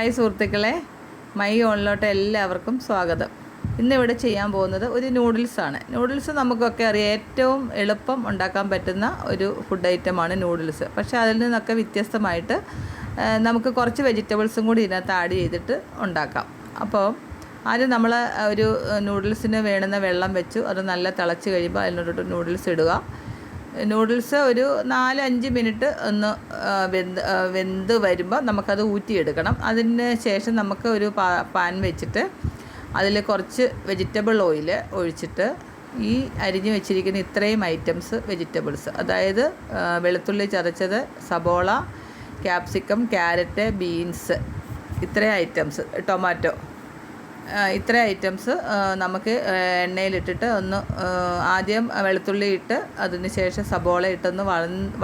Hi സുഹൃത്തുക്കളെ, my ഓണിലോട്ട് എല്ലാവർക്കും സ്വാഗതം. ഇന്നിവിടെ ചെയ്യാൻ പോകുന്നത് ഒരു നൂഡിൽസാണ്. നൂഡിൽസ് നമുക്കൊക്കെ അറിയാം, ഏറ്റവും എളുപ്പം ഉണ്ടാക്കാൻ പറ്റുന്ന ഒരു ഫുഡ് ഐറ്റമാണ് നൂഡിൽസ്. പക്ഷേ അതിൽ നിന്നൊക്കെ വ്യത്യസ്തമായിട്ട് നമുക്ക് കുറച്ച് വെജിറ്റബിൾസും കൂടി ഇതിനകത്ത് ആഡ് ചെയ്തിട്ട് ഉണ്ടാക്കാം. അപ്പോൾ ആദ്യം നമ്മൾ ഒരു നൂഡിൽസിന് വേണ്ടുന്ന വെള്ളം വെച്ചു. അത് നല്ല തിളച്ച് കഴിയുമ്പോൾ അതിനോട്ട് നൂഡിൽസ് ഇടുക. നൂഡിൽസ് ഒരു 4-5 മിനിറ്റ് ഒന്ന് വെന്ത് വരുമ്പോൾ നമുക്കത് ഊറ്റിയെടുക്കണം. അതിന് ശേഷം നമുക്ക് ഒരു പാൻ വെച്ചിട്ട് അതിൽ കുറച്ച് വെജിറ്റബിൾ ഓയിൽ ഒഴിച്ചിട്ട് ഈ അരിഞ്ഞ് വെച്ചിരിക്കുന്ന ഇത്രയും ഐറ്റംസ് വെജിറ്റബിൾസ്, അതായത് വെളുത്തുള്ളി ചതച്ചത്, സബോള, ക്യാപ്സിക്കം, ക്യാരറ്റ്, ബീൻസ്, ഇത്രയും ഐറ്റംസ്, ടൊമാറ്റോ, ഇത്രയും ഐറ്റംസ് നമുക്ക് എണ്ണയിലിട്ടിട്ട് ഒന്ന് ആദ്യം വെളുത്തുള്ളി ഇട്ട് അതിന് ശേഷം സബോള ഇട്ടൊന്ന്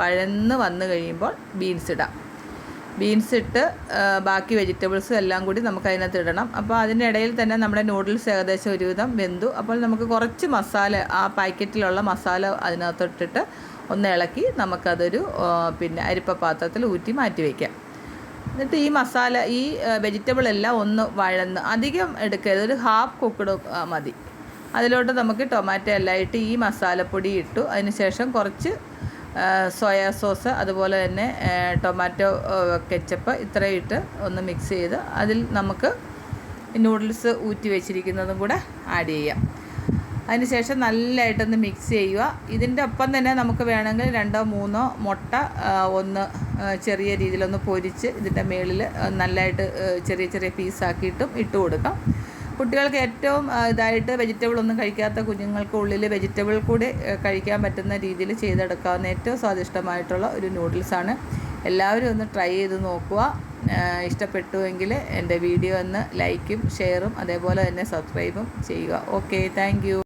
വഴന്ന് വന്ന് കഴിയുമ്പോൾ ബീൻസ് ഇടാം. ബീൻസ് ഇട്ട് ബാക്കി വെജിറ്റബിൾസും എല്ലാം കൂടി നമുക്ക് അതിനകത്ത് ഇടണം. അപ്പോൾ അതിൻ്റെ ഇടയിൽ തന്നെ നമ്മുടെ നൂഡിൽസ് ഏകദേശം ഒരുവിധം വെന്തു. അപ്പോൾ നമുക്ക് കുറച്ച് മസാല, ആ പാക്കറ്റിലുള്ള മസാല അതിനകത്തിട്ടിട്ട് ഒന്ന് ഇളക്കി നമുക്കതൊരു അരിപ്പ പാത്രത്തിൽ ഊറ്റി മാറ്റി വയ്ക്കാം. എന്നിട്ട് ഈ മസാല, ഈ വെജിറ്റബിൾ എല്ലാം ഒന്ന് വഴന്ന്, അധികം എടുക്കരുത്, ഒരു ഹാഫ് കുക്ക്ഡ് മതി. അതിലോട്ട് നമുക്ക് ടൊമാറ്റോ എല്ലാം ഇട്ട് ഈ മസാലപ്പൊടി ഇട്ടു. അതിന് ശേഷം കുറച്ച് സോയാ സോസ്, അതുപോലെ തന്നെ ടൊമാറ്റോ കെച്ചപ്പ്, ഇത്രയും ഇട്ട് ഒന്ന് മിക്സ് ചെയ്ത് അതിൽ നമുക്ക് നൂഡിൽസ് ഊറ്റി വെച്ചിരിക്കുന്നതും കൂടെ ആഡ് ചെയ്യാം. അതിന് ശേഷം നല്ലതായിട്ടൊന്ന് മിക്സ് ചെയ്യുക. ഇതിൻ്റെ ഒപ്പം തന്നെ നമുക്ക് വേണമെങ്കിൽ 2-3 മുട്ട ഒന്ന് ചെറിയ രീതിയിലൊന്ന് പൊരിച്ച് ഇതിൻ്റെ മുകളിൽ നല്ലതായിട്ട് ചെറിയ ചെറിയ പീസാക്കിയിട്ടും ഇട്ട് കൊടുക്കാം. കുട്ടികൾക്ക് ഏറ്റവും ഇതായിട്ട് വെജിറ്റബിൾ ഒന്നും കഴിക്കാത്ത കുഞ്ഞുങ്ങൾക്ക് ഉള്ളിൽ വെജിറ്റബിൾ കൂടി കഴിക്കാൻ പറ്റുന്ന രീതിയിൽ ചെയ്തെടുക്കാവുന്ന ഏറ്റവും സ്വാദിഷ്ടമായിട്ടുള്ള ഒരു നൂഡിൽസാണ്. എല്ലാവരും ഒന്ന് ട്രൈ ചെയ്ത് നോക്കുക. ഇഷ്ടപ്പെട്ടുവെങ്കിൽ എൻ്റെ വീഡിയോ ഒന്ന് ലൈക്കും ഷെയറും അതേപോലെ തന്നെ സബ്സ്ക്രൈബും ചെയ്യുക. Okay, thank you.